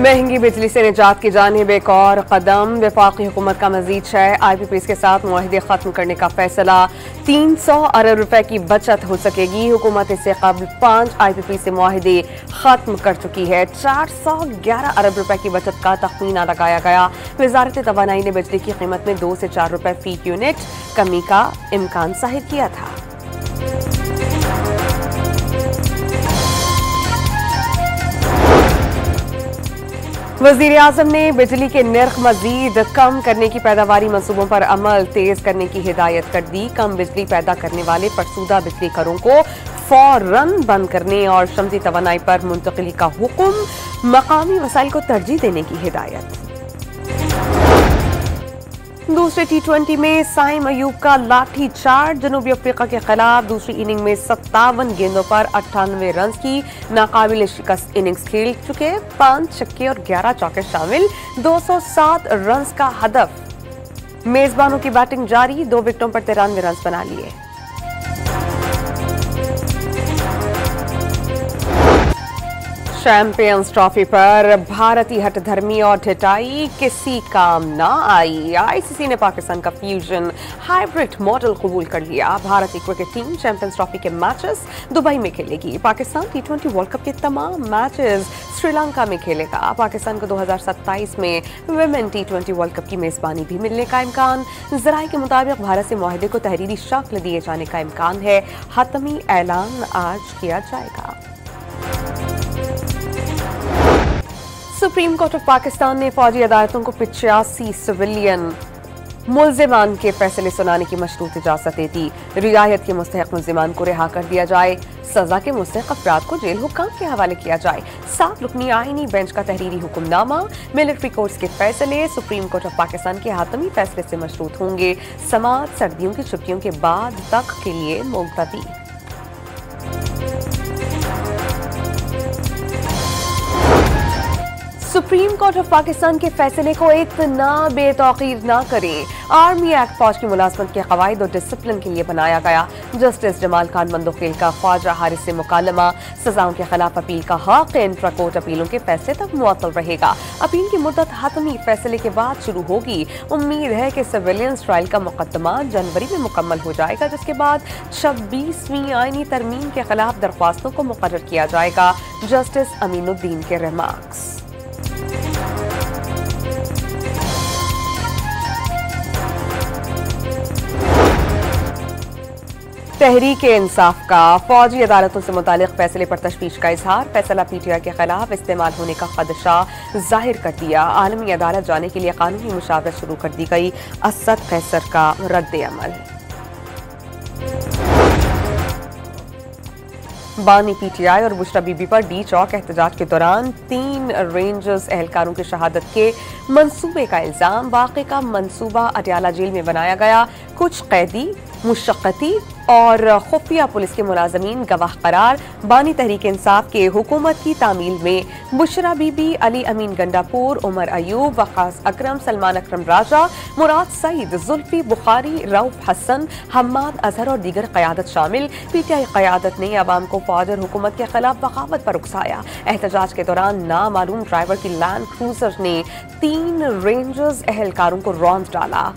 महंगी बिजली से निजात की जानिब एक और कदम। वफाकी हुकूमत का मजीद 6 IPPs के साथ मुआहदे खत्म करने का फैसला। 300 अरब रुपए की बचत हो सकेगी। हुकूमत इससे कबल 5 IPP से मुआहदे खत्म कर चुकी है। 411 अरब रुपए की बचत का तखमीना लगाया गया। वजारत तवानाई ने बिजली की कीमत में 2 से 4 रुपए फी यूनिट कमी का इम्कान जाहिर किया था। वज़ीर आज़म ने बिजली के नर्ख मजीद कम करने की पैदावारी मंसूबों पर अमल तेज करने की हिदायत कर दी। कम बिजली पैदा करने वाले फरसूदा बिजली घरों को फौरन बंद करने और शमसी तवानाई पर मुंतकिली का हुक्म। मकामी वसाइल को तरजीह देने की हिदायत। दूसरे T20 में साइम अयूब का लाठी चार्ज। जनूबी अफ्रीका के खिलाफ दूसरी इनिंग में 57 गेंदों पर 98 रन की नाकाबिल शिकस्त इनिंग्स खेल चुके। 5 छक्के और 11 चौके शामिल 207 रन का हदफ। मेजबानों की बैटिंग जारी। 2 विकेटों पर 93 रन बना लिए। चैंपियंस ट्रॉफी पर भारतीय हठधर्मी और ढिठाई किसी काम ना आई। ICC ने पाकिस्तान का फ्यूजन हाइब्रिड मॉडल कबूल कर लिया। भारतीय क्रिकेट टीम चैंपियंस ट्रॉफी के मैचेस दुबई में खेलेगी। पाकिस्तान T20 वर्ल्ड कप के तमाम मैचेस श्रीलंका में खेलेगा। पाकिस्तान को 2027 में वुमेन T20 वर्ल्ड कप की मेजबानी भी मिलने का इम्कान। जराये के मुताबिक भारत से मुआहदे को तहरीरी शक्ल दिए जाने का इम्कान है। हतमी ऐलान आज किया जाएगा। सुप्रीम कोर्ट ऑफ पाकिस्तान ने फौजी अदालतों को 85 सिविलियन मुल्जिमान के फैसले सुनाने की मशरूत इजाजत दे दी। रियायत के मुस्तहक मुल्जिमान को रिहा कर दिया जाए। सजा के मुस्तहक अफराद को जेल हुक्काम के हवाले किया जाए। 7 रुकनी आईनी बेंच का तहरीरी हुक्मनामा। मिलिट्री कोर्ट्स के फैसले सुप्रीम कोर्ट ऑफ पाकिस्तान के हातमी फैसले से मशरूत होंगे। समाअत सर्दियों की छुट्टियों के बाद तक के लिए मुलतवी। सुप्रीम कोर्ट ऑफ पाकिस्तान के फैसले को इतना बेतौकीर ना करें। आर्मी एक्ट फौज की मुलाजमत के कवायद और डिसिप्लिन के लिए बनाया गया। जस्टिस जमाल खान मंदोखेल का ख्वाजा हारिस से मुकालमा। सजाओं के खिलाफ अपील का हक इंट्रा कोर्ट अपीलों के फैसले तक मुअत्तल रहेगा। अपील की मुद्दत हतमी फैसले के बाद शुरू होगी। उम्मीद है कि सिविलियंस ट्रायल का मुकदमा जनवरी में मुकम्मल हो जाएगा, जिसके बाद 26वीं आईनी तरमीम के खिलाफ दरख्वास्तों को मुकर्रर किया जाएगा। जस्टिस अमीनुद्दीन के रिमार्क्स। तहरीक इंसाफ का फौजी अदालतों से मुतालिक फैसले पर तशवीश का इजहार। फैसला PTI के खिलाफ इस्तेमाल होने का खदशा जाहिर कर दिया। आलमी अदालत जाने के लिए कानूनी मुशावरत शुरू कर दी गई। असद कैसर का रद्द अमल। बानी PTI और बुशरा बीबी पर डी चौक एहतजाज के दौरान 3 रेंजर्स एहलकारों की शहादत के मंसूबे का इल्जाम। वाक़े का मंसूबा अडयाला जेल में बनाया गया। कुछ कैदी मुशक्कती और खुफिया पुलिस के मुलाजमीन गवाह करार। बानी तहरीक इंसाफ के हुकूमत की तामील में बुशरा बीबी, अली अमीन गंडापुर, उमर अयूब, वकास अकरम, सलमान अकरम राजा, मुराद सईद, जुल्फी बुखारी, रऊफ हसन, हम्माद अजहर और दीगर क़यादत शामिल। PTI क़यादत ने अवाम को फौज और हुकूमत के खिलाफ बगावत पर उकसाया। एहतजाज के दौरान नामालूम ड्राइवर की लैंड क्रूजर ने 3 रेंजर्स एहलकारों को रौंद डाला।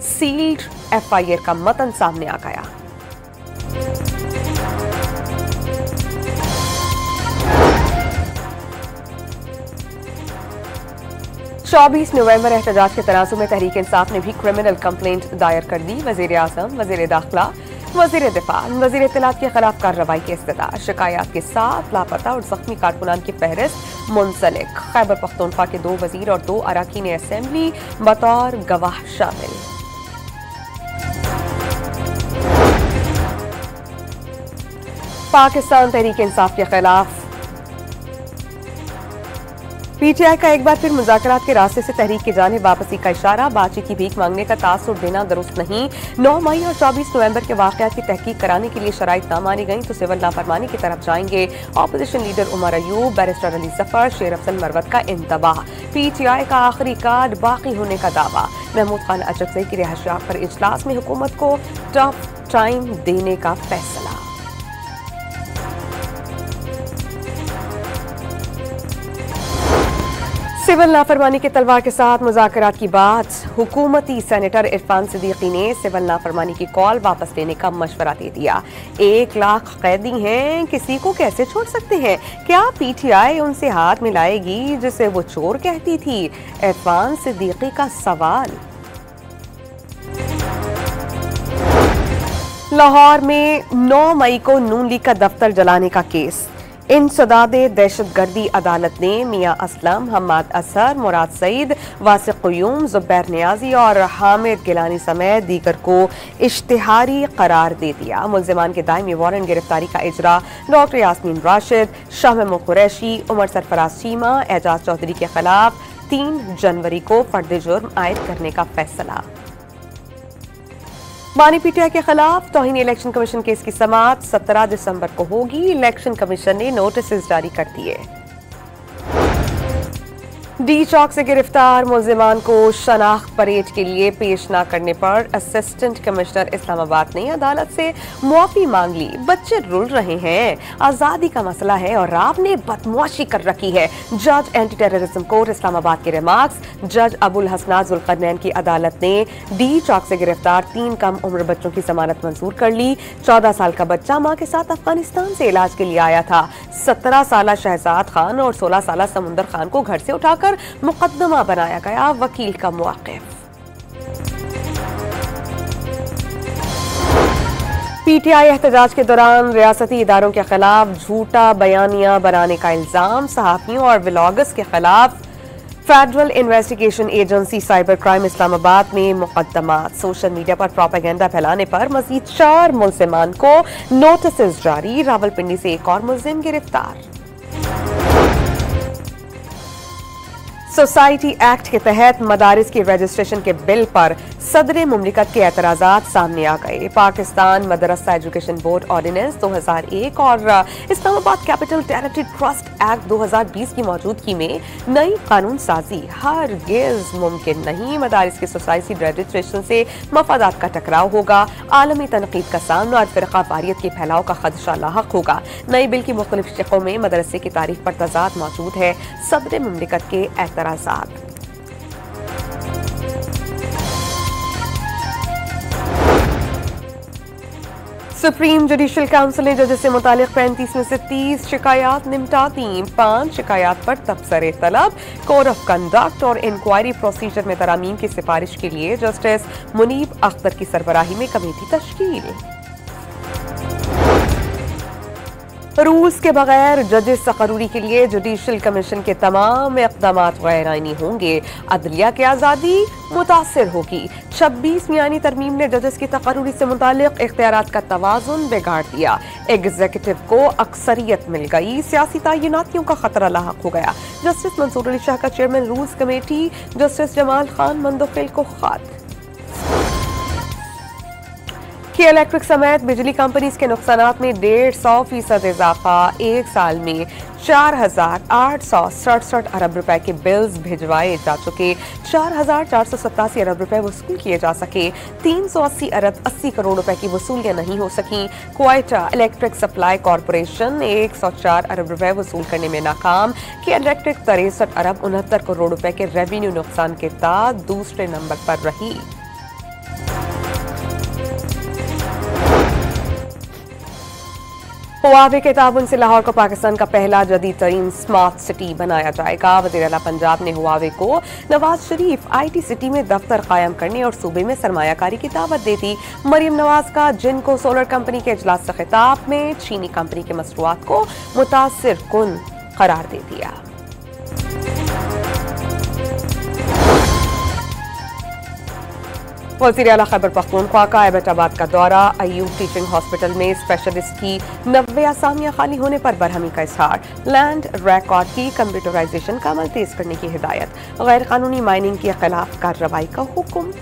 सील्ड FIR का मतन सामने आ गया। चौबीस नवंबर एहतजाज के तनाज़ु में तहरीक इंसाफ ने भी क्रिमिनल कंप्लेंट दायर कर दी। वज़ीर आज़म, वज़ीर दाखिला, वज़ीर दिफा, वज़ीर इत्तलात के खिलाफ कार्रवाई की इस्तदा। शिकायत के साथ लापता और जख्मी कारकुनान की फहरिस्त मुंसलिक। खैबर पख्तूनख्वा के 2 वज़ीर और 2 अरकान असेंबली बतौर गवाह शामिल। पाकिस्तान तहरीक इंसाफ के खिलाफ PTI का एक बार फिर मुज़ाकरात के रास्ते से तहरीक की जानिब वापसी का इशारा। बातचीत की भीख मांगने का तासुर देना दुरुस्त नहीं। 9 मई और 24 नवंबर के वाक़यात की तहकीक कराने के लिए शराइत ना मानी गई तो सिविल नाफरमानी की तरफ जाएंगे। Opposition leader Umar Ayub, barrister Ali Zafar, Sher Afzal Marwat का इंतबाह। PTI का आखिरी कार्ड बाकी होने का दावा। महमूद खान अचकज़ई की रिहाइश पर इजलास में हुकूमत को टफ टाइम देने का फैसला। सिविल नाफरमानी के तलवार के साथ मुज़ाकरात की बात। हुकूमती सेनेटर इरफान सिद्दीकी ने सिविल नाफरमानी की कॉल वापस लेने का मशवरा दे दिया। 1 लाख कैदी हैं, किसी को कैसे छोड़ सकते हैं? क्या पीटीआई उनसे हाथ मिलाएगी जिसे वो चोर कहती थी? इरफान सिद्दीकी का सवाल। लाहौर में 9 मई को नून लीग का दफ्तर जलाने का केस। इंसदादे दहशतगर्दी अदालत ने मियां असलम, हम्माद असहर, मुराद सईद, वासिक क़ुयूम, ज़ुबैर नियाजी और हामिद गिलानी समेत दीगर को इश्तिहारी करार दे दिया। मुल्ज़िमान के दायमी वारंट गिरफ्तारी का इजरा डॉक्टर यास्मीन राशिद, शाह महमूद कुरैशी, उमर सरफराज चीमा, एजाज चौधरी के खिलाफ 3 जनवरी को फर्द जुर्म आयद करने का फैसला। बानी पीटीआई के खिलाफ तौहीन इलेक्शन कमीशन केस की समाअत 17 दिसंबर को होगी। इलेक्शन कमीशन ने नोटिस जारी कर दिए। डी चौक से गिरफ्तार मुल्जिमान को शनाख्त परेड के लिए पेश न करने पर असिस्टेंट कमिश्नर इस्लामाबाद ने अदालत से मुआफी मांग ली। बच्चे रुल रहे हैं, आजादी का मसला है और आपने बदमाशी कर रखी है। जज एंटी टेररिज्म कोर्ट इस्लामाबाद के रिमार्क्स। जज अबुल हसनात जुल्करनैन की अदालत ने डी चौक से गिरफ्तार 3 कम उम्र बच्चों की जमानत मंजूर कर ली। 14 साल का बच्चा मां के साथ अफगानिस्तान से इलाज के लिए आया था। 17 साल शहजाद खान और 16 साल समुंदर खान को घर से उठाकर मुकदमा बनाया गया। वकील का मौक़िफ़। पीटीआई एहतजाज के दौरान रियासती इदारों के खिलाफ झूठा बयानिया बनाने का इल्जाम। सहाफियों और व्लॉगर्स के खिलाफ federal investigation agency cyber crime Islamabad में मुकदमा। सोशल मीडिया पर प्रोपेगेंडा फैलाने पर मजीद 4 मुल्जिमान को नोटिस जारी। रावलपिंडी से एक और मुल्जिम गिरफ्तार। सोसाइटी एक्ट के तहत मदारिस की रजिस्ट्रेशन के बिल पर सदर मुमलिकत के एतराज़ात सामने आ गए। पाकिस्तान मदरसा एजुकेशन बोर्ड ऑर्डिनेंस 2001 और Islamabad capital territory trust act 2020 की मौजूदगी में नई कानून साजी हरगिज़ मुमकिन नहीं। मदारिस की सोसाइटी रजिस्ट्रेशन से मफादात का टकराव होगा, आलमी तनकीद का सामना और फिरका वारियत के फैलाव का खदशा लाहक होगा। नई बिल की मुख्तलिफ शिकों में मदरसे की तारीख पर तजाद मौजूद है। सदर मुमलिकत के एतराज़ात। सुप्रीम जुडिशल काउंसिल ने जजेस से मुतालिक 35 में से 30 शिकायत निपटा दी। 5 शिकायत पर तबसरे तलब। कोड ऑफ कंडक्ट और इंक्वायरी प्रोसीजर में तरामीम की सिफारिश के लिए जस्टिस मुनीब अख्तर की सरबराही में कमेटी तश्कील। रूल्स के बगैर जजेस तकर्री के लिए जुडिशल कमीशन के तमाम इक़दामात गैर आईनी होंगे। अदलिया की आज़ादी मुतासिर होगी। 26 मियानी तरमीम ने जजेस की तकर्री से मुतालिक इख्तियारात का तवाज़ुन बिगाड़ दिया। एग्जीक्यूटिव को अक्सरियत मिल गई, सियासी तयनातियों का खतरा लाहक हो गया। जस्टिस मंसूर अली शाह का chairman rules committee justice Jamal Khan Mandokhail को खत। के इलेक्ट्रिक समेत बिजली कंपनीज के नुकसानात में 150% इजाफा। 1 साल में 4,867 अरब रुपए के बिल्स भिजवाए जा चुके। 4,487 अरब रुपए वसूल किए जा सके। 380 अरब 80 करोड़ रुपए की वसूलियां नहीं हो सकी। क्वेटा इलेक्ट्रिक सप्लाई कॉरपोरेशन 104 अरब रुपए वसूल करने में नाकाम। के इलेक्ट्रिक 63 अरब 69 करोड़ रुपए के रेवेन्यू नुकसान के साथ दूसरे नंबर पर रही। हुआवे के ताबन से लाहौर को पाकिस्तान का पहला जदीद तरीन स्मार्ट सिटी बनाया जाएगा। वज़ीर आला पंजाब ने हुआवे को नवाज शरीफ IT सिटी में दफ्तर कायम करने और सूबे में सरमायाकारी की दावत दे दी। मरियम नवाज का जिनको सोलर कंपनी के इजलास से खिताब में चीनी कंपनी के मसरूआत को मुतासिर कुन करार दे दिया। वज़ीर आला खैबर पख्तूनख्वा का एबटाबाद का दौरा। अयूब टीचिंग हॉस्पिटल में स्पेशलिस्ट की 90 असामियां खाली होने पर बरहमी का इजहार। लैंड रिकॉर्ड की कंप्यूटराइजेशन का अमल तेज करने की हिदायत। गैर कानूनी माइनिंग के खिलाफ कार्रवाई का हुक्म।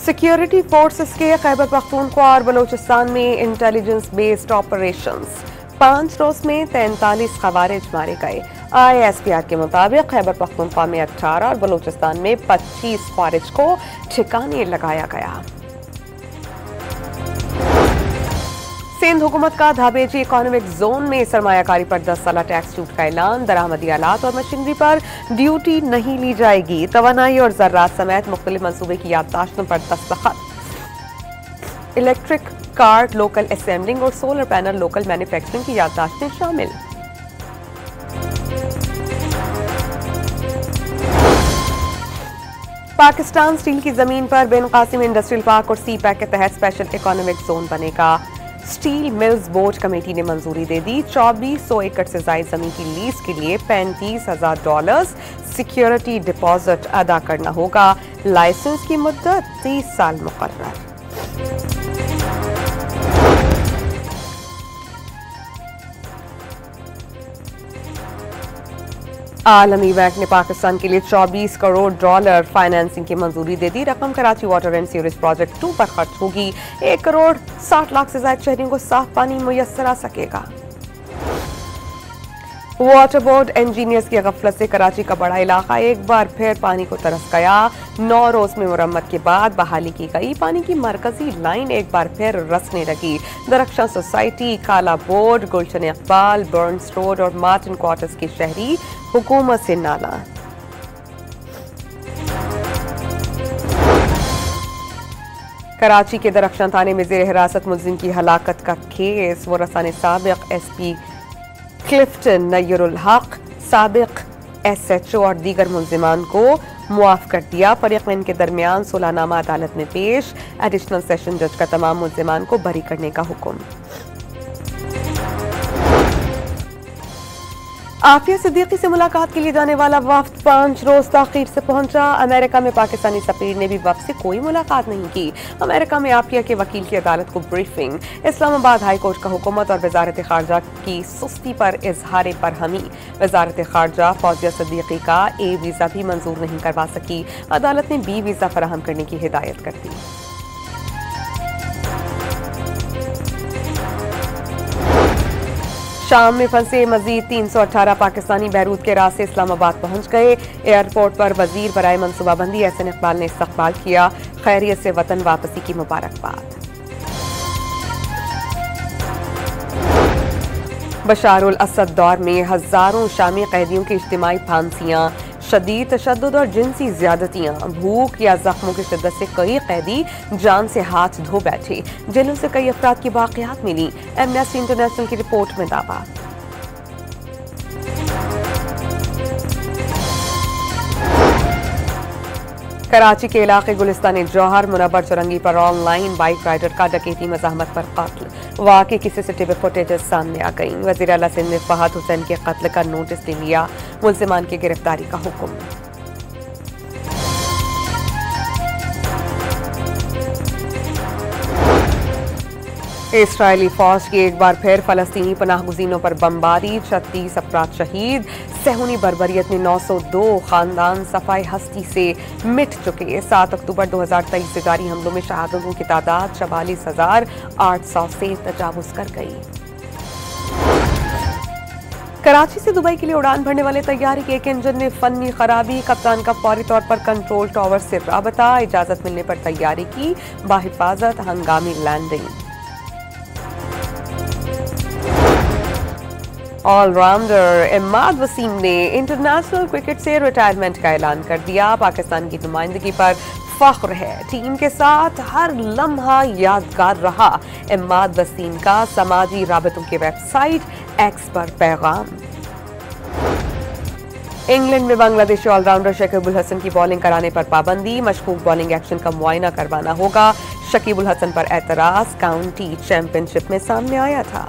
सिक्योरिटी फोर्सेस के खैबर पख्तूनख्वा और बलोचिस्तान में इंटेलिजेंस बेस्ड ऑपरेशंस। 5 रोज में 43 खवारिज मारे गए। ISPR के मुताबिक खैबर पख्तूनख्वा में 18 और बलूचिस्तान में 25 खवारिज को ठिकाने लगाया गया। सिंध हुकूमत का धाबेजी इकोनॉमिक जोन में सरमायाकारी पर 10 साला टैक्स छूट का ऐलान। दरामदी आलात और मशीनरी पर ड्यूटी नहीं ली जाएगी। तवानाई और ज़र्रात समेत मुख्तलिफ मंसूबे की याददाश्तों पर दस्तखत। इलेक्ट्रिक कार लोकल असेंबलिंग और सोलर पैनल लोकल मैन्युफैक्चरिंग की याददाश्तें शामिल। पाकिस्तान स्टील की जमीन पर बिन कासिम इंडस्ट्रियल पार्क और सी पैक के तहत स्पेशल इकोनॉमिक जोन बनेगा। स्टील मिल्स बोर्ड कमेटी ने मंजूरी दे दी। 2400 एकड़ से ज्यादा जमीन की लीज के लिए $35,000 सिक्योरिटी डिपॉजिट अदा करना होगा। लाइसेंस की मुद्दत 30 साल मुकर्रर। आलमी बैंक ने पाकिस्तान के लिए $24 करोड़ फाइनेंसिंग की मंजूरी दे दी। रकम Karachi water and sewerage project 2 पर खर्च होगी। 1 करोड़ 60 लाख से ज्यादा शहरियों को साफ पानी मुयस्सर आ सकेगा। वाटर बोर्ड इंजीनियर्स की गफलत से कराची का बड़ा इलाका एक बार फिर पानी को तरस गया। 9 रोज में मुरम्मत के बाद बहाली की गई। पानी की मरकजी लाइन एक बार फिर रसने लगी। दरख्शां सोसाइटी, काला बोर्ड, गुलशन इकबाल, बर्न्स रोड और मार्टिन क्वार्टर्स के शहरी हुकूमत से नाला। कराची के दरख्शां थाने में जेर हिरासत मुलजिम की हलाकत का केस। वरसा ने साबिक एसपी क्लिफ्टन नय्युरुल हक, साबिक SHO और दीगर मुलजिमान को मुआफ कर दिया। फरीकैन के दरमियान सुलहनामा अदालत में पेश। एडिशनल सेशन जज का तमाम मुलजिमान को बरी करने का हुक्म। आफिया सिद्दीकी से मुलाकात के लिए जाने वाला वफ्द 5 रोज ताखीर से पहुंचा। अमेरिका में पाकिस्तानी सफीर ने भी वफ्द से कोई मुलाकात नहीं की। अमेरिका में आफिया के वकील की अदालत को ब्रीफिंग। इस्लामाबाद हाई कोर्ट का हुकूमत और वजारत खारजा की सुस्ती पर इजहार बरहमी। वजारत खारजा फौजिया सिद्दीकी का A वीजा भी मंजूर नहीं करवा सकी। अदालत ने B वीजा फराहम करने की हिदायत कर दी। शाम में फंसे मजीद 318 पाकिस्तानी बैरूत के रास्ते इस्लामाबाद पहुंच गए। एयरपोर्ट पर वजीर बराए मनसूबाबंदी एहसन इकबाल ने इस्तकबाल किया। खैरियत से वतन वापसी की मुबारकबाद। बशारुल असद दौर में हजारों शामी कैदियों की इज्तिमाई फांसियां, शदीद तशद्दुद और जिनसी ज्यादतियां, भूख या जख्मों की शिद्दत से कई कैदी जान से हाथ धो बैठे। जेलों से कई अफराद की बाक़ियात मिली। एमनेस्टी इंटरनेशनल की रिपोर्ट में दावा। कराची के इलाके गुलिस्तान जौहर मुनव्वर चौरंगी पर ऑनलाइन बाइक राइडर का डकैती मज़ाहमत पर कत्ल। वाक़े की CCTV फुटेजेस सामने आ गई। वज़ीर आला सिंध ने फहद हुसैन के कत्ल का नोटिस ले लिया। मुल्ज़िमान की गिरफ्तारी का हुक्म। इस्राएली फौज की एक बार फिर फलस्तीनी पनाहगुज़ीनों पर बमबारी। 36 अफराद शहीद। सहूनी बर्बरियत में 902 खानदान सफाई हस्ती से मिट चुके। 7 अक्टूबर 2023 से जारी हमलों में शहादतों की तादाद 44,800 से तजावुज़ कर गई। कराची से दुबई के लिए उड़ान भरने वाले तैयारे के एक इंजन में फनी खराबी। कप्तान का फौरी तौर पर कंट्रोल टावर से राबता। इजाजत मिलने पर तैयारी की बाहिफाजत हंगामी लैंडिंग। ऑलराउंडर इमाद वसीम ने इंटरनेशनल क्रिकेट से रिटायरमेंट का ऐलान कर दिया। पाकिस्तान की नुमाइंदगी पर फख्र है। टीम के साथ हर लम्हा यादगार रहा। इमाद वसीम का समाजी राबतों की वेबसाइट X पर पैगाम। इंग्लैंड में बांग्लादेशी ऑलराउंडर शकीबुल हसन की बॉलिंग कराने पर पाबंदी। मशकूक बॉलिंग एक्शन का मुआयना करवाना होगा। शकीबुल हसन पर एतराज काउंटी चैंपियनशिप में सामने आया था।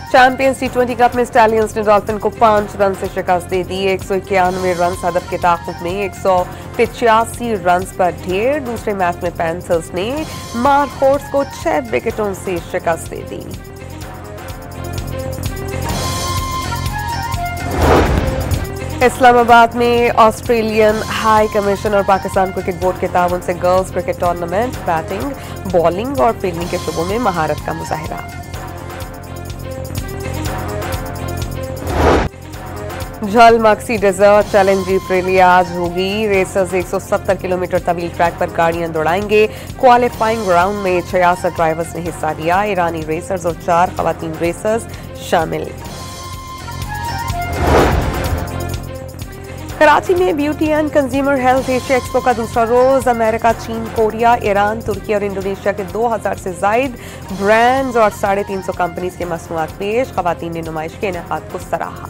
चैंपियंस T20 कप में स्टैलियंस ने डॉल्फिन को 5 रन से शिकस्त दे दी। 191 रन हदफ के ताक़ुब में 185 रन पर ढेर। दूसरे मैच में पैंथर्स ने मारखोर्स को 6 विकेटों से शिकस्त दे दी। इस्लामाबाद में ऑस्ट्रेलियन हाई कमीशन और पाकिस्तान क्रिकेट बोर्ड के ताउन से girls cricket tournament batting, bowling और फील्डिंग के शुबों में महारत का मुजाहिरा। Jhal Magsi desert challenge jeep rally आज होगी। रेसर्स 170 किलोमीटर तवील ट्रैक पर गाड़ियां दौड़ाएंगे। क्वालिफाइंग राउंड में 66 ड्राइवर्स ने हिस्सा लिया। ईरानी रेसर्स और 4 खवातीन रेसर्स शामिल। कराची में beauty and consumer health Asia expo का दूसरा रोज अमेरिका, चीन, कोरिया, ईरान, तुर्की और इंडोनेशिया के 2000 से जायद ब्रांड्स और 350 कंपनीज के मसनूआत पेश। खवातीन ने नुमाइश के इनेकाद को सराहा।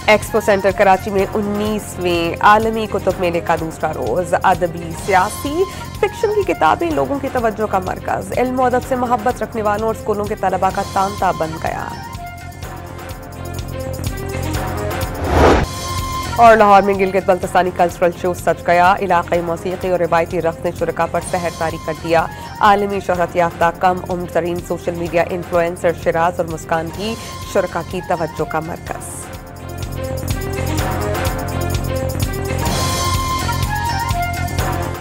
एक्सपो सेंटर कराची में 19वें आलमी कुतुब मेले का दूसरा रोज अदबी, सियासी, फिक्शन की किताबें लोगों की तवज्जो का मरकज। इल्म और अदब से मोहब्बत रखने वालों और स्कूलों के तलबा का तांता बन गया। और लाहौर में गिलगित बल्तिस्तानी कल्चरल शो सज गया। इलाकाई मौसीकी और रिवायती रक़्स ने शुरका पर सहर तारी कर दिया। आलमी शोहरत याफ्ता कम उम्र तरीन सोशल मीडिया इन्फ्लुएंसर शिराज और मुस्कान की शुरका की तवज्जो का मरकज।